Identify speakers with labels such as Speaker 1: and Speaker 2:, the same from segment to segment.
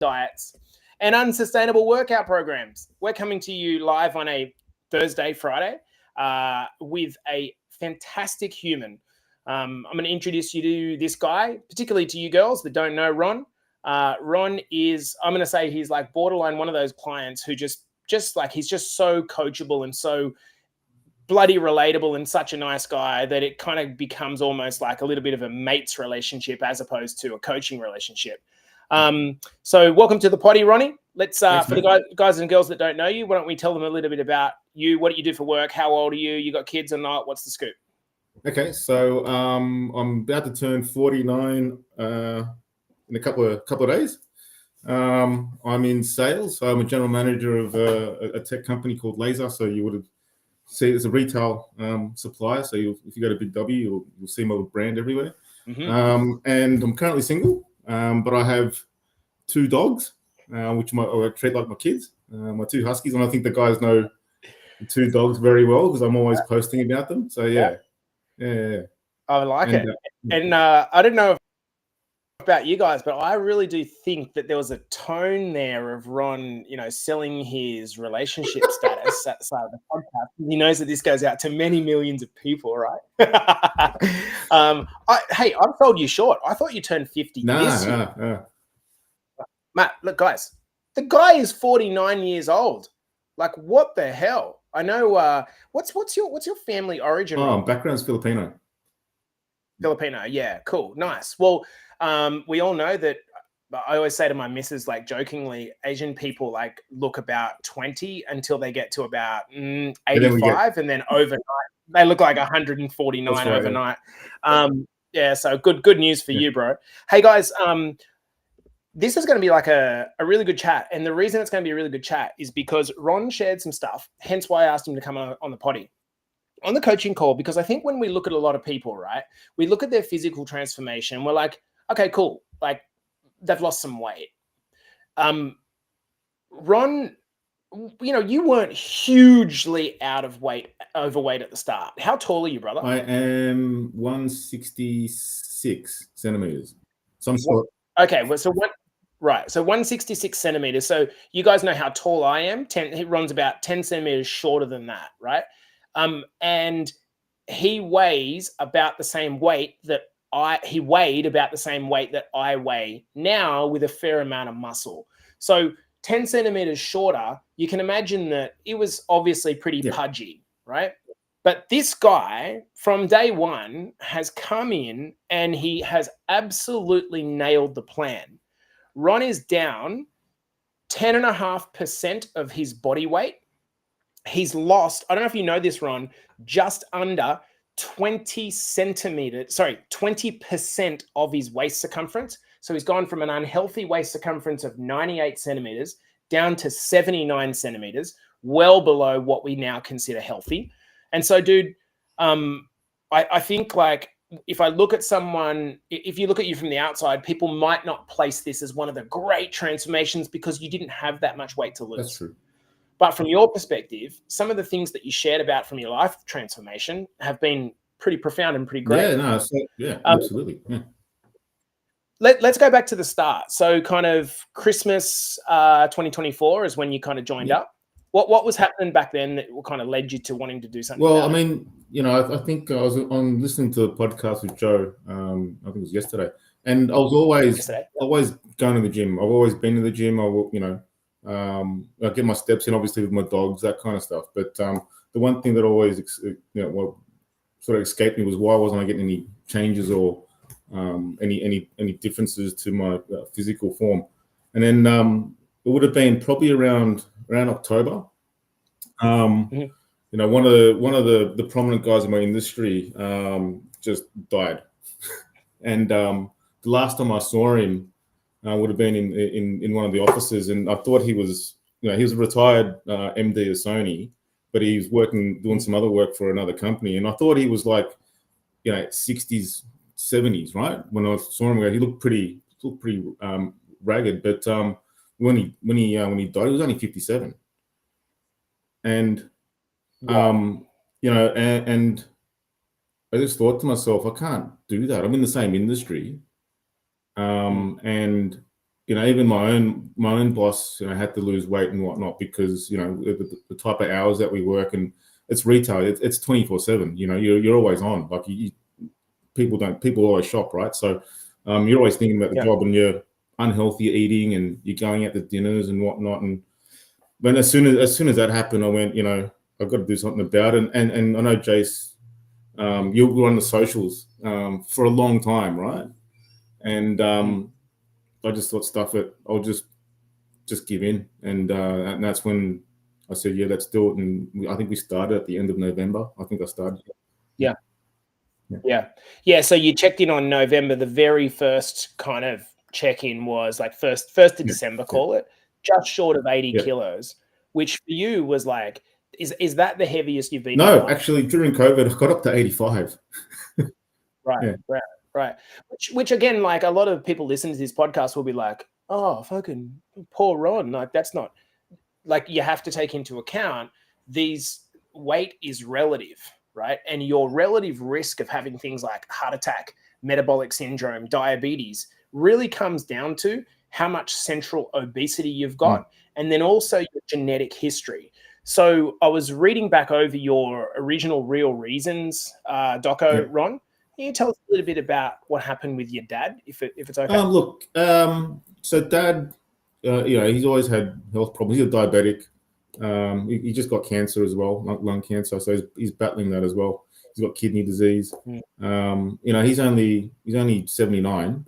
Speaker 1: diets, and unsustainable workout programs. We're coming to you live on a Thursday, Friday, with a fantastic human. I'm going to introduce you to this guy, particularly to you girls that don't know Ron. Ron is, I'm going to say he's like borderline one of those clients who just like, he's just so coachable and so bloody relatable and such a nice guy that it kind of becomes almost like a little bit of a mates relationship as opposed to a coaching relationship. So welcome to the potty, Ronnie. Let's
Speaker 2: Thanks,
Speaker 1: for the guys and girls that don't know you, why don't we tell them a little bit about you, what do you do for work, how old are you, you got kids or not, what's the scoop?
Speaker 2: Okay, so I'm about to turn 49 in a couple of days. I'm in sales. So I'm a general manager of a tech company called Laser. So you would have seen it's a retail supplier. So if you go to Big W, you'll see my brand everywhere. Mm-hmm. And I'm currently single, but I have 2 dogs, which I treat like my kids. My 2 huskies, and I think the guys know the 2 dogs very well because I'm always posting about them. So yeah.
Speaker 1: I like it. And I don't know about you guys, but I really do think that there was a tone there of Ron, selling his relationship status at the start of the podcast. He knows that this goes out to many millions of people, right? Hey, I've sold you short. I thought you turned 50 this year. Matt, look, guys, the guy is 49 years old. Like, what the hell? I know. What's your family origin?
Speaker 2: Oh, background's Filipino.
Speaker 1: Filipino, yeah, cool, nice. Well, we all know that. I always say to my missus, like jokingly, Asian people like look about 20 until they get to about 85, and then overnight they look like 149 right, overnight. Yeah, so good news for you, bro. Hey guys, this is going to be like a really good chat. And the reason it's going to be a really good chat is because Ron shared some stuff, hence why I asked him to come on the potty, on the coaching call, because I think when we look at a lot of people, right, we look at their physical transformation, we're like, okay, cool. Like they've lost some weight. Ron, you weren't hugely overweight at the start. How tall are you, brother?
Speaker 2: I am 166 centimeters. Some sort.
Speaker 1: Okay, well, so 166 centimeters. So you guys know how tall I am. Ron's about 10 centimeters shorter than that, right? And he weighs about the same weight that he weighed about the same weight that I weigh now, with a fair amount of muscle. So 10 centimeters shorter, you can imagine that it was obviously pretty pudgy, right? But this guy from day one has come in and he has absolutely nailed the plan. Ron is down 10.5% of his body weight. He's lost, I don't know if you know this, Ron, just under 20% of his waist circumference. So he's gone from an unhealthy waist circumference of 98 centimeters down to 79 centimeters, well below what we now consider healthy. And so, dude, I think like if I look at someone, if you look at you from the outside, people might not place this as one of the great transformations because you didn't have that much weight to lose.
Speaker 2: That's true.
Speaker 1: But from your perspective, some of the things that you shared about from your life transformation have been pretty profound and pretty great.
Speaker 2: Absolutely. Yeah.
Speaker 1: Let's go back to the start. So kind of Christmas 2024 is when you kind of joined up. What was happening back then that kind of led you to wanting to do something?
Speaker 2: Well, I mean, I think I was on listening to a podcast with Joe. I think it was yesterday, and I was always going to the gym. I've always been to the gym. I get my steps in, obviously, with my dogs, that kind of stuff. But the one thing that always, sort of escaped me was why wasn't I getting any changes or any differences to my physical form? And then it would have been probably around October. One of the prominent guys in my industry just died, and the last time I saw him would have been in one of the offices, and I thought he was he was a retired MD of Sony, but he's doing some other work for another company, and I thought he was like 60s, 70s, right? When I saw him, he looked pretty ragged, but when he died, he was only 57. And and I just thought to myself, I can't do that. I'm in the same industry, and even my own boss, had to lose weight and whatnot because the type of hours that we work, and it's retail, it's 24/7. You're always on. Like people always shop, right? So you're always thinking about the job, and you're unhealthy eating, and you're going out to dinners and whatnot. And when as soon as that happened, I went, I've got to do something about it. And I know Jace, you were on the socials for a long time, right? And I just thought, stuff it. I'll just give in, and that's when I said, yeah, let's do it. And I think we started at the end of November. I think I started.
Speaker 1: Yeah. So you checked in on November. The very first kind of check-in was like first of December, call it, just short of 80 kilos, which for you was like, is that the heaviest you've been?
Speaker 2: No, actually, during COVID, I got up to 85.
Speaker 1: Right. Which again, like a lot of people listening to this podcast will be like, oh, fucking poor Ron. Like that's not, like you have to take into account these weight is relative, right? And your relative risk of having things like heart attack, metabolic syndrome, diabetes really comes down to how much central obesity you've got, and then also your genetic history. So I was reading back over your original Real Reasons doco, Ron. Can you tell us a little bit about what happened with your dad, if it's okay?
Speaker 2: Look, so Dad, he's always had health problems. He's a diabetic. He just got cancer as well, lung cancer. So he's battling that as well. He's got kidney disease. He's only 79.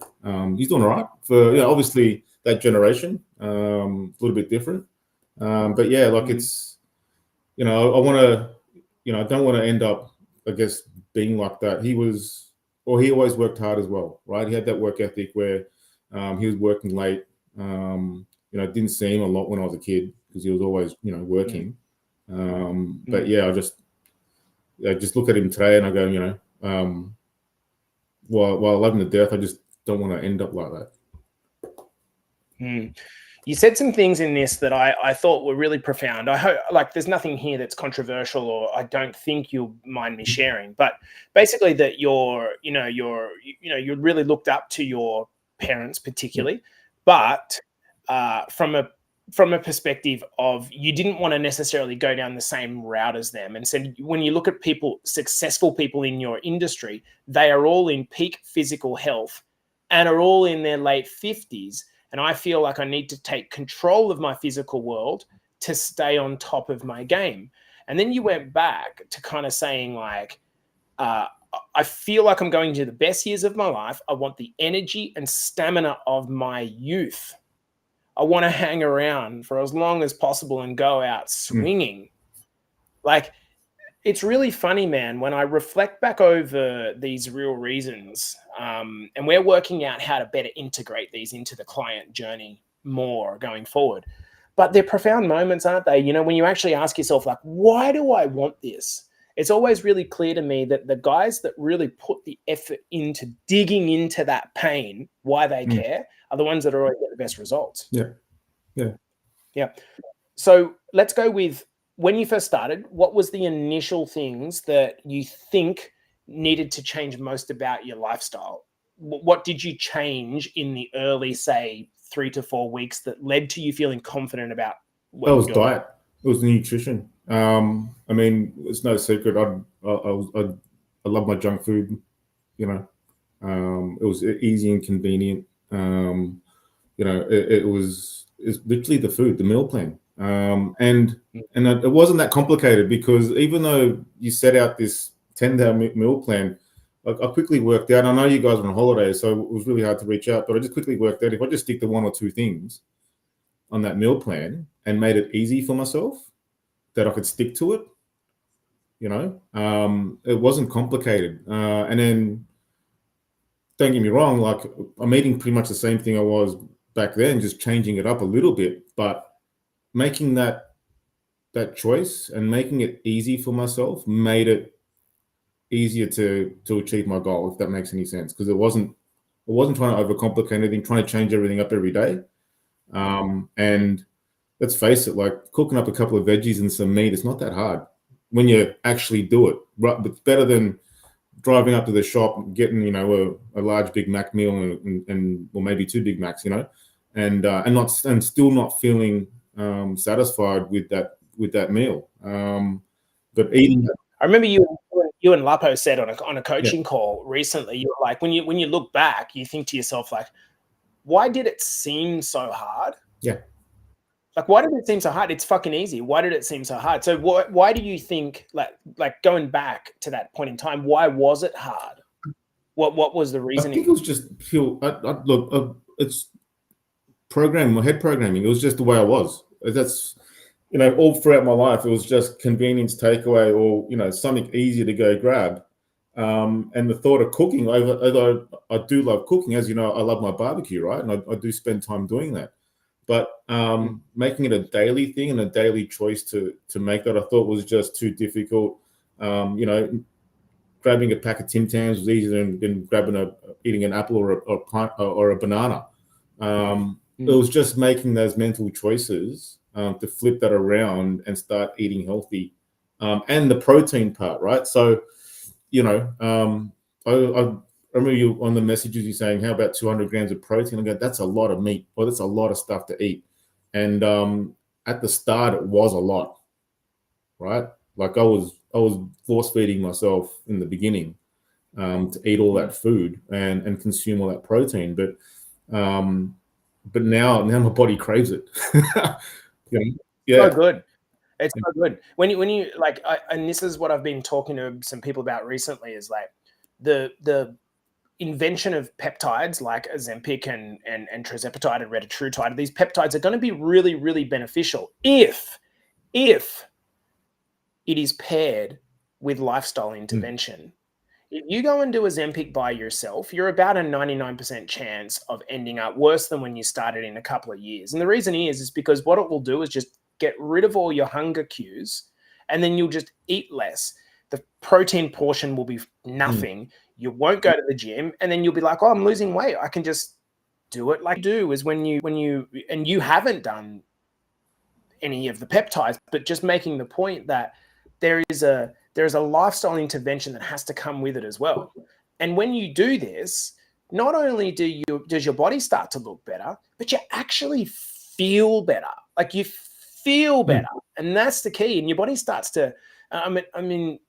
Speaker 2: He's doing all right for obviously that generation. A little bit different, but yeah, like it's I want to I don't want to end up, I guess, being like that. He always worked hard as well, right? He had that work ethic where he was working late. It didn't see him a lot when I was a kid because he was always working. But yeah, I just look at him today and I go, while I love him to death, I just don't want to end up like that.
Speaker 1: You said some things in this that I thought were really profound. I hope, like, there's nothing here that's controversial, or I don't think you'll mind me sharing. But basically, that you really looked up to your parents, particularly, but from a perspective of you didn't want to necessarily go down the same route as them. And said, when you look at successful people in your industry, they are all in peak physical health and are all in their late 50s. And I feel like I need to take control of my physical world to stay on top of my game. And then you went back to kind of saying, like, I feel like I'm going to the best years of my life. I want the energy and stamina of my youth. I want to hang around for as long as possible and go out swinging. Like, it's really funny, man, when I reflect back over these Real Reasons, and we're working out how to better integrate these into the client journey more going forward. But they're profound moments, aren't they? When you actually ask yourself, like, why do I want this? It's always really clear to me that the guys that really put the effort into digging into that pain, why they care, are the ones that are always get the best results. Yeah. So let's go with, when you first started, what was the initial things that you think needed to change most about your lifestyle? What did you change in the early, say, 3 to 4 weeks that led to you feeling confident about what
Speaker 2: it was diet? It was nutrition. I mean, it's no secret. I love my junk food. It was easy and convenient. It's literally the food, the meal plan. And it wasn't that complicated, because even though you set out this 10-day meal plan, I quickly worked out. I know you guys were on holiday, so it was really hard to reach out, but I just quickly worked out, if I just stick to 1 or 2 things on that meal plan and made it easy for myself, that I could stick to it. It wasn't complicated. And then, don't get me wrong, like, I'm eating pretty much the same thing I was back then, just changing it up a little bit, but making that choice and making it easy for myself made it easier to achieve my goal, if that makes any sense. Because I wasn't trying to overcomplicate anything, trying to change everything up every day. And let's face it, like, cooking up a couple of veggies and some meat, it's not that hard when you actually do it. Right, but it's better than driving up to the shop, getting a large Big Mac meal and or maybe 2 Big Macs. and still not feeling satisfied with that meal. But eating.
Speaker 1: I remember you and Lapo said on a coaching call recently, you were like, when you look back, you think to yourself, like, why did it seem so hard?
Speaker 2: Yeah.
Speaker 1: Like, why did it seem so hard? It's fucking easy. Why did it seem so hard? So why do you think, like going back to that point in time, why was it hard? What was the reasoning?
Speaker 2: I think it was just pure. Look, it's head programming. It was just the way I was. That's, all throughout my life, it was just convenience takeaway or, something easy to go grab. And the thought of cooking, although I do love cooking, as you know, I love my barbecue, right? And I do spend time doing that. But making it a daily thing and a daily choice to make that, I thought was just too difficult. Grabbing a pack of Tim Tams was easier than eating an apple or a banana. It was just making those mental choices to flip that around and start eating healthy, and the protein part, right? So, I remember you on the messages you saying, how about 200 grams of protein? I go, that's a lot of meat, or that's a lot of stuff to eat. And at the start, it was a lot, right? Like I was force feeding myself in the beginning to eat all that food and consume all that protein, but now my body craves it.
Speaker 1: Yeah. So good. It's so good. When you like, and this is what I've been talking to some people about recently, is like the invention of peptides like Ozempic and tirzepatide and retatrutide. These peptides are going to be really, really beneficial if it is paired with lifestyle intervention. If you go and do Ozempic by yourself, you're about a 99% chance of ending up worse than when you started in a couple of years. And the reason is because what it will do is just get rid of all your hunger cues, and then you'll just eat less. The protein portion will be nothing. You won't go to the gym, and then you'll be like, oh, I'm losing weight. I can just do it. Like do is when you haven't done any of the peptides, but just making the point that there is a lifestyle intervention that has to come with it as well. And when you do this, not only does your body start to look better, but you actually feel better. Like you feel better. And that's the key. And your body starts to, I mean,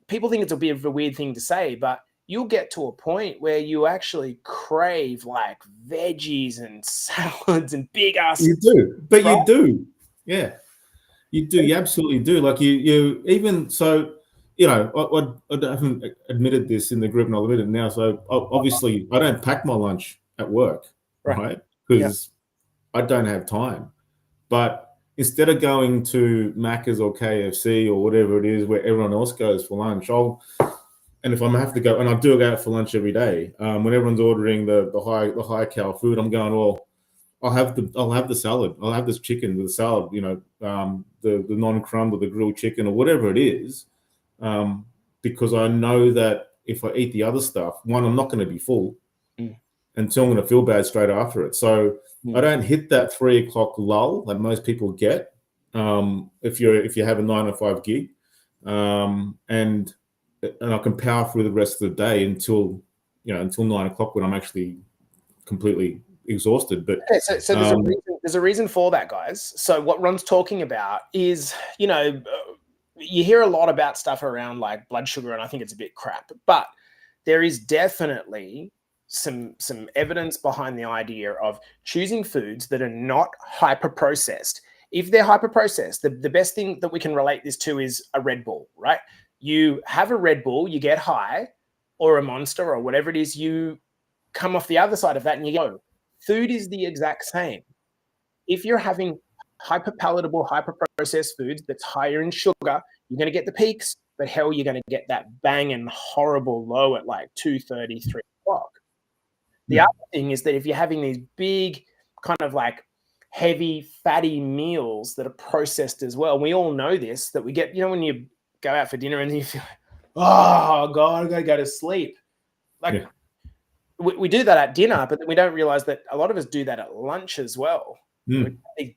Speaker 1: people think it's a bit of a weird thing to say, but you'll get to a point where you actually crave like veggies and salads and big ass.
Speaker 2: You do, but right? You do. Yeah. You do. You absolutely do. Like you even so, I haven't admitted this in the group, and I'll admit it now. So obviously, I don't pack my lunch at work, right? Because I don't have time. But instead of going to Macca's or KFC or whatever it is where everyone else goes for lunch, and if I have to go, and I do go out for lunch every day, when everyone's ordering the high cal food, I'm going, well, I'll have the salad. I'll have this chicken with the salad, the non-crumbed or the grilled chicken or whatever it is, because I know that if I eat the other stuff, one, I'm not going to be full, and two, I'm going to feel bad straight after it. So I don't hit that 3 o'clock lull that most people get if you have a 9 to 5 gig, and I can power through the rest of the day until 9 o'clock when I'm actually completely exhausted. But
Speaker 1: okay, so there's a reason for that, guys. So what Ron's talking about is, you hear a lot about stuff around like blood sugar, and I think it's a bit crap, but there is definitely some evidence behind the idea of choosing foods that are not hyper processed. If they're hyper processed, the best thing that we can relate this to is a Red Bull, right? You have a Red Bull, you get high, or a Monster or whatever it is, you come off the other side of that and you go. Food is the exact same. If you're having hyper-palatable, hyper-processed foods that's higher in sugar, you're going to get the peaks, but hell, you're going to get that bang and horrible low at like 2:30, 3 o'clock. The other thing is that if you're having these big kind of like heavy, fatty meals that are processed as well, we all know this, that we get, when you go out for dinner and you feel like, oh, God, I got to go to sleep. Like, we do that at dinner, but we don't realize that a lot of us do that at lunch as well. These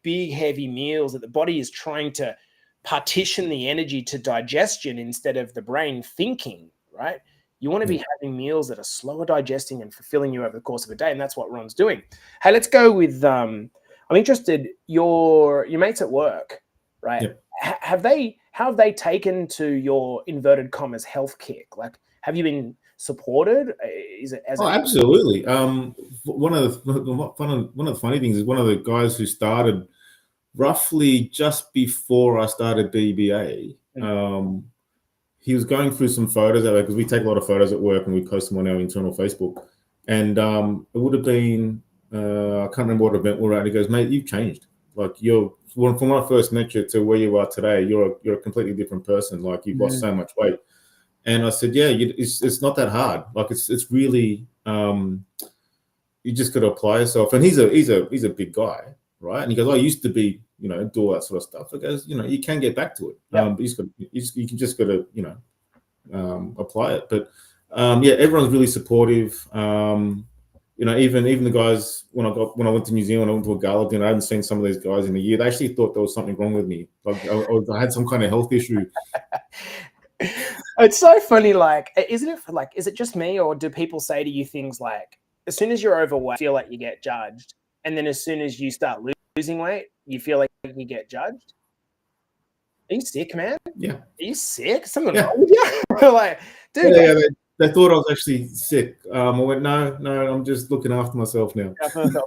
Speaker 1: big, heavy meals that the body is trying to partition the energy to digestion instead of the brain thinking, right? You want to be having meals that are slower digesting and fulfilling you over the course of a day, and that's what Ron's doing. Hey, let's go with. I'm interested. Your mates at work, right?
Speaker 2: Yep.
Speaker 1: How have they taken to your inverted commas health kick? Like, have you been supported? Is it as
Speaker 2: absolutely. One of the funny things is one of the guys who started roughly just before I started BBA. He was going through some photos out there because we take a lot of photos at work and we post them on our internal Facebook. And it would have been I can't remember what event we're at. He goes, "Mate, you've changed. Like from when I first met you to where you are today, you're a completely different person. Like you've lost so much weight." And I said, "Yeah, it's not that hard. Like it's really you just got to apply yourself." And he's a big guy, right? And he goes, "I used to be, do all that sort of stuff." It goes, you can get back to it.
Speaker 1: Yep.
Speaker 2: But you can just got to, apply it. But yeah, everyone's really supportive. Even the guys when I went to New Zealand, I went to a gala dinner. I hadn't seen some of these guys in a year. They actually thought there was something wrong with me. Like I had some kind of health issue.
Speaker 1: It's so funny. Like, is it just me, or do people say to you things like, as soon as you're overweight, you feel like you get judged, and then as soon as you start losing weight, you feel like you get judged? Are you sick, man?
Speaker 2: Yeah.
Speaker 1: Are you sick? Something wrong with you? Like, dude.
Speaker 2: Yeah, they thought I was actually sick. I went, no, I'm just looking after myself now.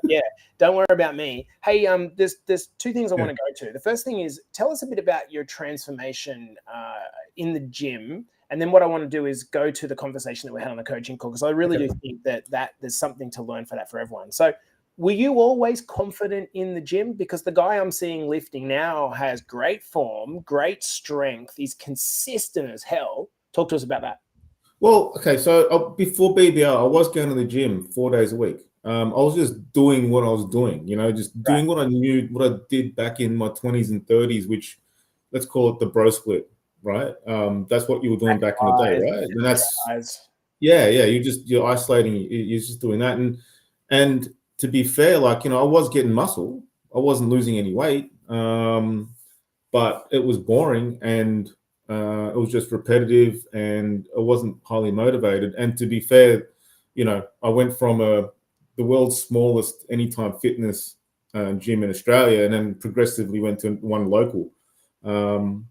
Speaker 1: Yeah, don't worry about me. Hey, there's two things I want to go to. The first thing is, tell us a bit about your transformation in the gym. And then what I want to do is go to the conversation that we had on the coaching call, because I really do think that there's something to learn for everyone. So were you always confident in the gym? Because the guy I'm seeing lifting now has great form, great strength. He's consistent as hell. Talk to us about that.
Speaker 2: Well, okay, so before BBL, I was going to the gym 4 days a week. I was just doing what I was doing, just doing what I knew, what I did back in my 20s and 30s, which let's call it the bro split, right? That's what you were doing back in the day, right? And that's you're isolating, you're just doing that. And to be fair, like, I was getting muscle, I wasn't losing any weight, but it was boring and it was just repetitive and I wasn't highly motivated. And to be fair, I went from the world's smallest anytime fitness gym in Australia, and then progressively went to one local. And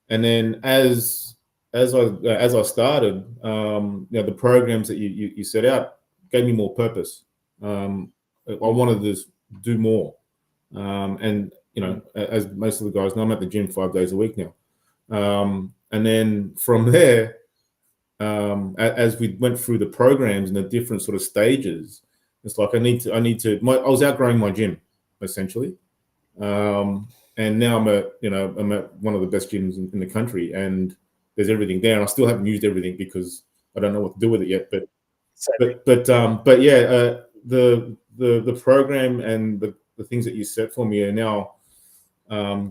Speaker 2: then as I started, the programs that you set out gave me more purpose. I wanted to do more. And as most of the guys know, I'm at the gym 5 days a week now. And then from there, as we went through the programs and the different sort of stages, it's like I was outgrowing my gym essentially. And now I'm at one of the best gyms in the country, and there's everything there. And I still haven't used everything because I don't know what to do with it yet. But yeah, the program and the things that you set for me are now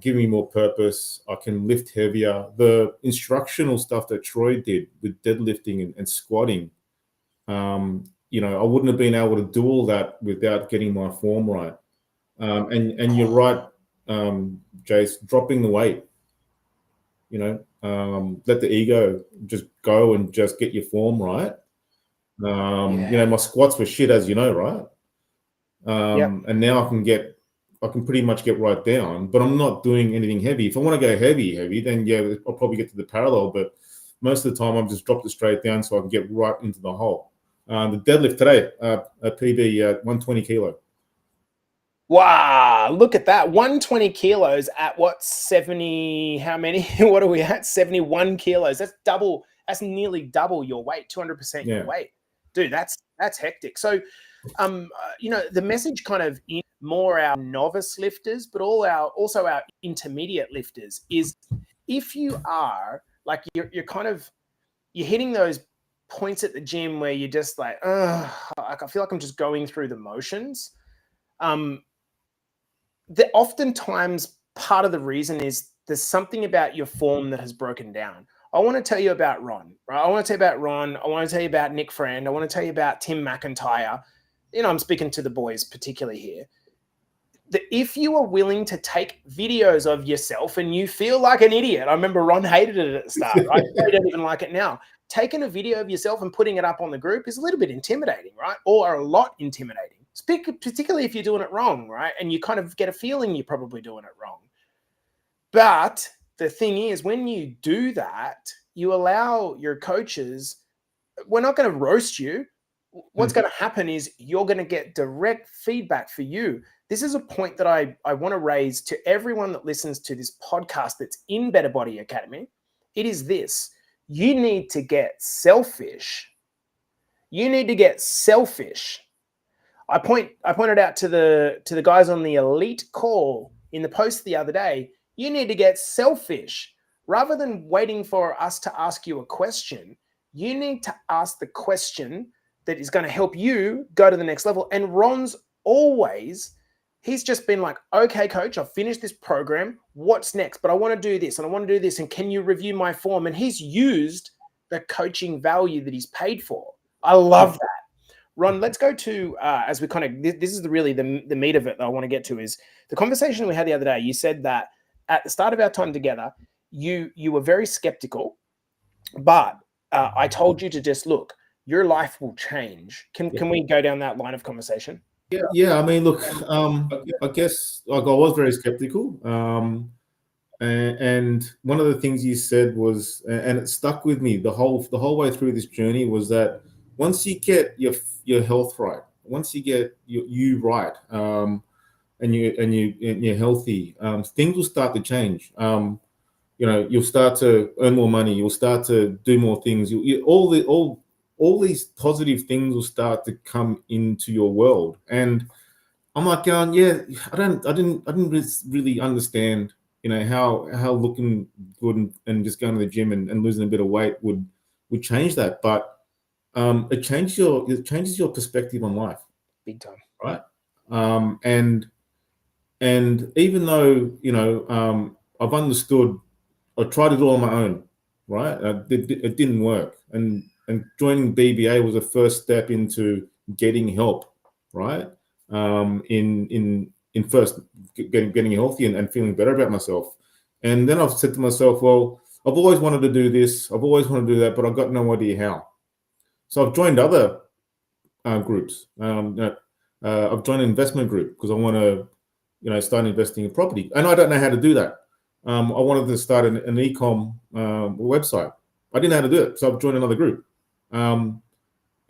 Speaker 2: giving me more purpose. I can lift heavier. The instructional stuff that Troy did with deadlifting and squatting, I wouldn't have been able to do all that without getting my form right. And you're right, Jace, dropping the weight, let the ego just go and just get your form right. My squats were shit, as you know, right? And now I can pretty much get right down, but I'm not doing anything heavy. If I want to go heavy, then yeah, I'll probably get to the parallel, but most of the time I've just dropped it straight down so I can get right into the hole. The deadlift today, a PB 120 kilo.
Speaker 1: Wow, look at that. 120 kilos at what, 70, how many? What are we at? 71 kilos. That's nearly double your weight, 200% your weight. Dude, that's hectic. So, the message kind of in more our novice lifters, but also our intermediate lifters is, if you are like, you're hitting those points at the gym where you're just like, I feel like I'm just going through the motions. Oftentimes part of the reason is there's something about your form that has broken down. I want to tell you about Ron, right? I want to tell you about Ron. I want to tell you about Nick Friend. I want to tell you about Tim McIntyre. I'm speaking to the boys particularly here. That if you are willing to take videos of yourself and you feel like an idiot, I remember Ron hated it at the start. I don't even like it now. taking a video of yourself and putting it up on the group is a little bit intimidating, right? Or a lot intimidating, particularly if you're doing it wrong, right? And you kind of get a feeling you're probably doing it wrong. But the thing is, when you do that, you allow your coaches, we're not going to roast you. What's going to happen is you're going to get direct feedback for you. This is a point that I want to raise to everyone that listens to this podcast that's in Better Body Academy. It is this: you need to get selfish. You need to get selfish. I pointed out to the guys on the elite call in the post the other day, you need to get selfish. Rather than waiting for us to ask you a question, you need to ask the question that is going to help you go to the next level. And Ron's he's just been like, okay, coach, I've finished this program. What's next? But I want to do this and I want to do this. And can you review my form? And he's used the coaching value that he's paid for. I love that. Ron, let's go to, as we kind of, this is really the meat of it that I want to get to, is the conversation we had the other day. You said that at the start of our time together, you were very skeptical, but I told you to just look, your life will change. Can we go down that line of conversation?
Speaker 2: Yeah. I mean, look, I guess like I was very skeptical. And one of the things you said was, and it stuck with me the whole way through this journey, was that once you get your health right, once you get you right, and you're healthy, things will start to change. You'll start to earn more money. You'll start to do more things. All these positive things will start to come into your world. And I'm like going, yeah, I didn't really understand, how looking good and just going to the gym and losing a bit of weight would change that. But it changes your perspective on life,
Speaker 1: big time,
Speaker 2: right? And even though I've understood, I tried it all on my own, right? It didn't work, and joining BBA was a first step into getting help, right? In first getting healthy and feeling better about myself, and then I've said to myself, well, I've always wanted to do this, I've always wanted to do that, but I've got no idea how. So I've joined other groups. I've joined an investment group because I want to, start investing in property, and I don't know how to do that. I wanted to start an e-com website. I didn't know how to do it, so I've joined another group. And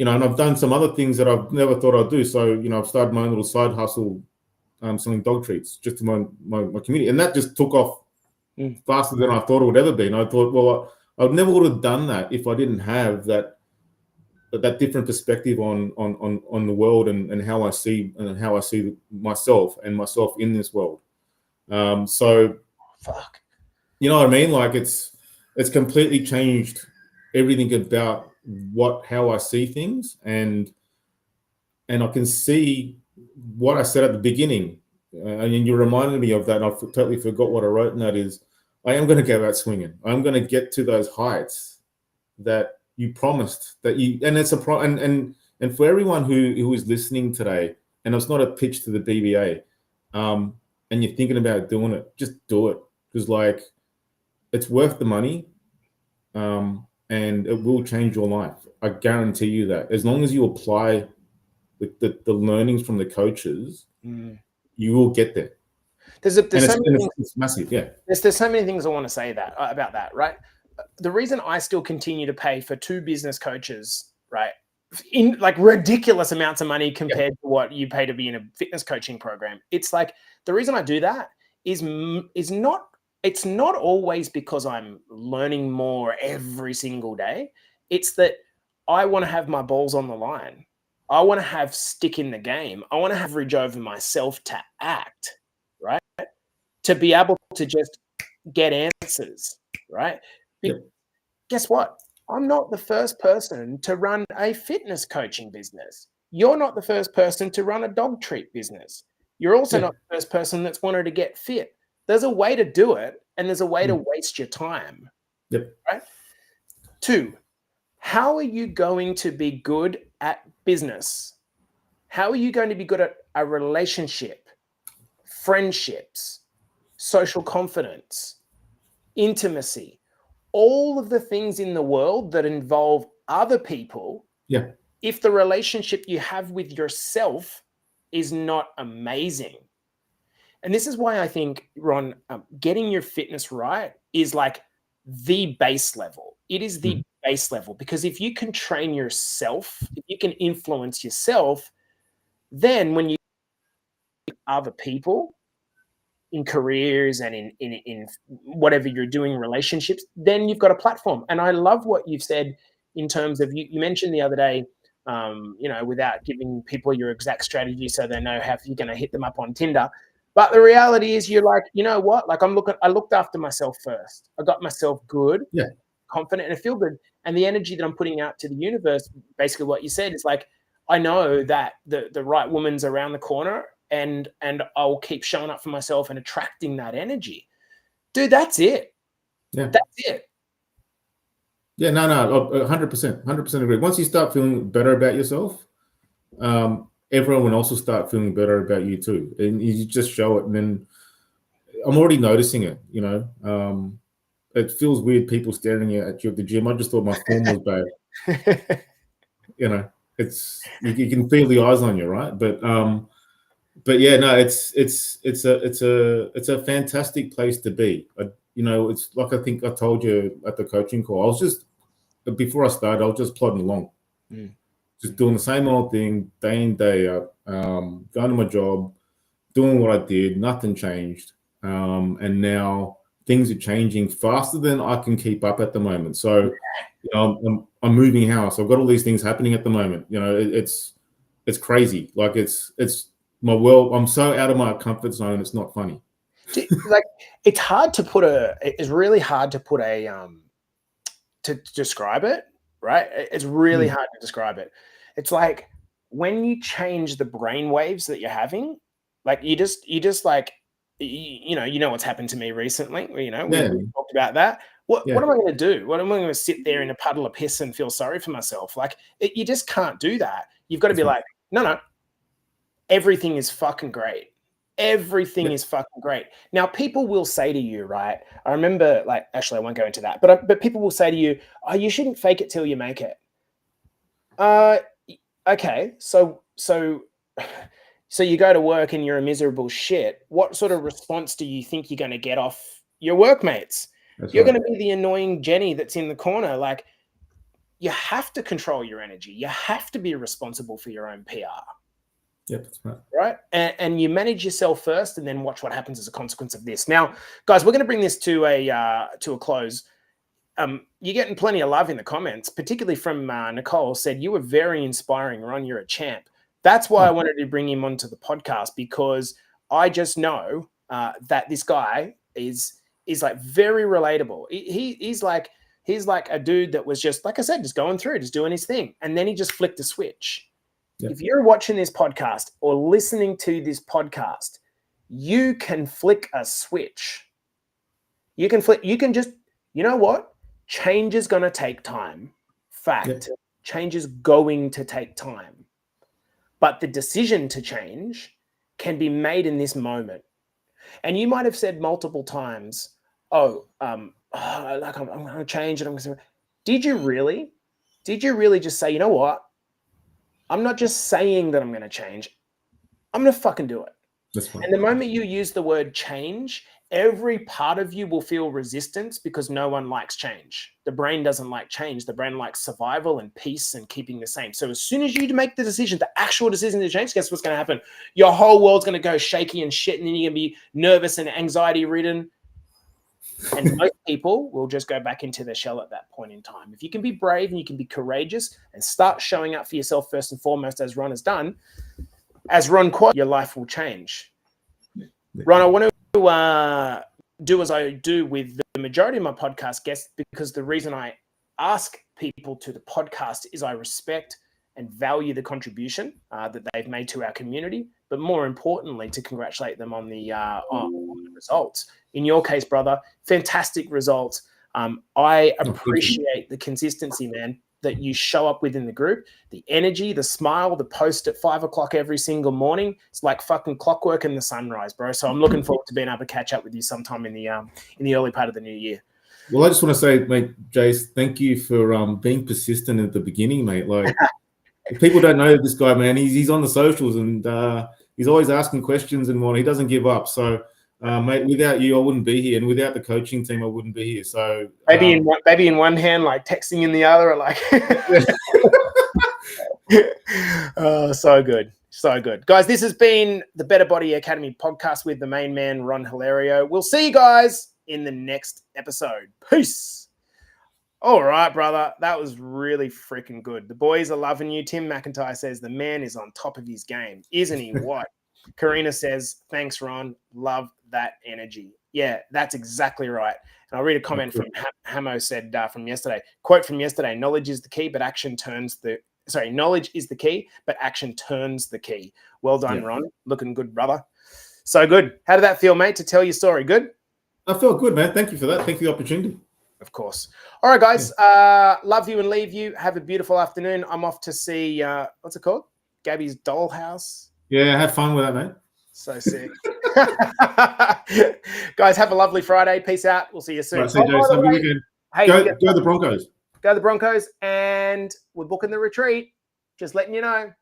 Speaker 2: I've done some other things that I've never thought I'd do. So, I've started my own little side hustle, selling dog treats just to my community, and that just took off faster than I thought it would ever be. And I thought, well, I never would have done that if I didn't have that different perspective on the world and how I see myself in this world. So,
Speaker 1: fuck,
Speaker 2: you know what I mean? Like it's completely changed everything about how I see things, and I can see what I said at the beginning. And you reminded me of that, and I totally forgot what I wrote. And that is, I am going to go out swinging. I'm going to get to those heights that you promised that you, and it's and for everyone who is listening today, and it's not a pitch to the BBA, and you're thinking about doing it, just do it, because like it's worth the money, and it will change your life. I guarantee you that. As long as you apply the learnings from the coaches, you will get there. It's massive, yeah.
Speaker 1: There's so many things I want to say about that, right? The reason I still continue to pay for 2 business coaches, right, in like ridiculous amounts of money compared to what you pay to be in a fitness coaching program. It's like the reason I do that is not. It's not always because I'm learning more every single day. It's that I want to have my balls on the line. I want to have stick in the game. I want to have leverage over myself to act, right? To be able to just get answers, right? Guess what? I'm not the first person to run a fitness coaching business. You're not the first person to run a dog treat business. You're also not the first person that's wanted to get fit. There's a way to do it, and there's a way to waste your time. Right? 2, how are you going to be good at business? How are you going to be good at a relationship, friendships, social confidence, intimacy? all of the things in the world that involve other people, if the relationship you have with yourself is not amazing. And this is why I think, Ron, getting your fitness right is like the base level. It is the base level, because if you can train yourself, if you can influence yourself, then when you other people in careers and in whatever you're doing, relationships, then you've got a platform. And I love what you've said in terms of, you mentioned the other day, without giving people your exact strategy so they know how you're going to hit them up on Tinder. But the reality is, you're like, you know what? Like, I looked after myself first. I got myself good, confident, and I feel good. And the energy that I'm putting out to the universe, basically what you said, is like, I know that the right woman's around the corner, and I'll keep showing up for myself and attracting that energy. Dude, that's it.
Speaker 2: Yeah.
Speaker 1: That's it.
Speaker 2: Yeah, no, 100% agree. Once you start feeling better about yourself, everyone else will start feeling better about you too. And you just show it. And then I'm already noticing it, it feels weird, people staring at you at the gym. I just thought my form was bad. It's, you can feel the eyes on you, right? But yeah, no, it's a fantastic place to be. It's like, I think I told you at the coaching call, before I started, I was just plodding along, just doing the same old thing day in, day out, going to my job, doing what I did, nothing changed. And now things are changing faster than I can keep up at the moment. So, I'm moving house. I've got all these things happening at the moment. It's crazy. Like, it's my world. I'm so out of my comfort zone. It's not funny.
Speaker 1: Like, it's hard to put it's really hard to put to describe it, right? It's really hard to describe it. It's like when you change the brain waves that you're having, like you just like, you know what's happened to me recently. We talked about that. What am I going to do? What am I going to sit there in a puddle of piss and feel sorry for myself? Like, you just can't do that. You've got to be like, no, everything is fucking great. Everything is fucking great. Now, people will say to you, right? I remember, like, actually, I won't go into that, but people will say to you, "Oh, you shouldn't fake it till you make it." Okay, so you go to work and you're a miserable shit. What sort of response do you think you're going to get off your workmates? You're going to be the annoying Jenny that's in the corner. Like, you have to control your energy. You have to be responsible for your own PR.
Speaker 2: Yeah, that's right.
Speaker 1: Right. And you manage yourself first, and then watch what happens as a consequence of this. Now, guys, we're going to bring this to a close. You're getting plenty of love in the comments, particularly from Nicole. Said you were very inspiring, Ron. You're a champ. That's why I wanted to bring him onto the podcast, because I just know that this guy is like very relatable. He's like a dude that was just, like I said, just going through, just doing his thing, and then he just flicked a switch. Yep. If you're watching this podcast or listening to this podcast, you can flick a switch. You can just, you know what? Change is going to take time. Fact. Yep. Change is going to take time. But the decision to change can be made in this moment. And you might have said multiple times, I'm going to change it. Did you really? Did you really just say, you know what? I'm not just saying that I'm going to change. I'm going to fucking do it.
Speaker 2: That's fine.
Speaker 1: And the moment you use the word change, every part of you will feel resistance, because no one likes change. The brain doesn't like change. The brain likes survival and peace and keeping the same. So as soon as you make the decision, the actual decision to change, guess what's going to happen? Your whole world's going to go shaky and shit, and then you're going to be nervous and anxiety ridden. And most people will just go back into their shell at that point in time. If you can be brave and you can be courageous and start showing up for yourself first and foremost, as Ron has done, as Ron quote, your life will change. Ron, I want to do as I do with the majority of my podcast guests, because the reason I ask people to the podcast is I respect and value the contribution that they've made to our community, but more importantly, to congratulate them on the results. In your case, brother, fantastic results. I appreciate the consistency, man, that you show up within the group, the energy, the smile, the post at 5 o'clock every single morning. It's like fucking clockwork and the sunrise, bro. So I'm looking forward to being able to catch up with you sometime in the early part of the new year.
Speaker 2: Well, I just want to say, mate, Jace, thank you for being persistent at the beginning, mate. Like, people don't know this guy, man. He's on the socials and he's always asking questions and what. He doesn't give up. So, mate, without you, I wouldn't be here, and without the coaching team, I wouldn't be here. So
Speaker 1: maybe in one hand, like texting in the other, or like. Oh, so good. So good. Guys, this has been the Better Body Academy podcast with the main man, Ron Hilario. We'll see you guys in the next episode. Peace. All right, brother. That was really freaking good. The boys are loving you. Tim McIntyre says the man is on top of his game. Isn't he? What? Karina says, thanks, Ron. Love that energy. Yeah, that's exactly right. And I'll read a comment from Hamo said from yesterday. Quote from yesterday, knowledge is the key, but action turns the... Sorry, knowledge is the key, but action turns the key. Well done, Ron. Looking good, brother. So good. How did that feel, mate, to tell your story? Good?
Speaker 2: I felt good, man. Thank you for that. Thank you for the opportunity.
Speaker 1: Of course. All right, guys. Love you and leave you. Have a beautiful afternoon. I'm off to see, what's it called? Gabby's Dollhouse.
Speaker 2: Yeah, have fun with that, mate.
Speaker 1: So sick. Guys, have a lovely Friday. Peace out. We'll see you soon.
Speaker 2: Right, see you, Jace. Have a good weekend.
Speaker 1: Hey,
Speaker 2: go the Broncos.
Speaker 1: Go the Broncos. And we're booking the retreat. Just letting you know.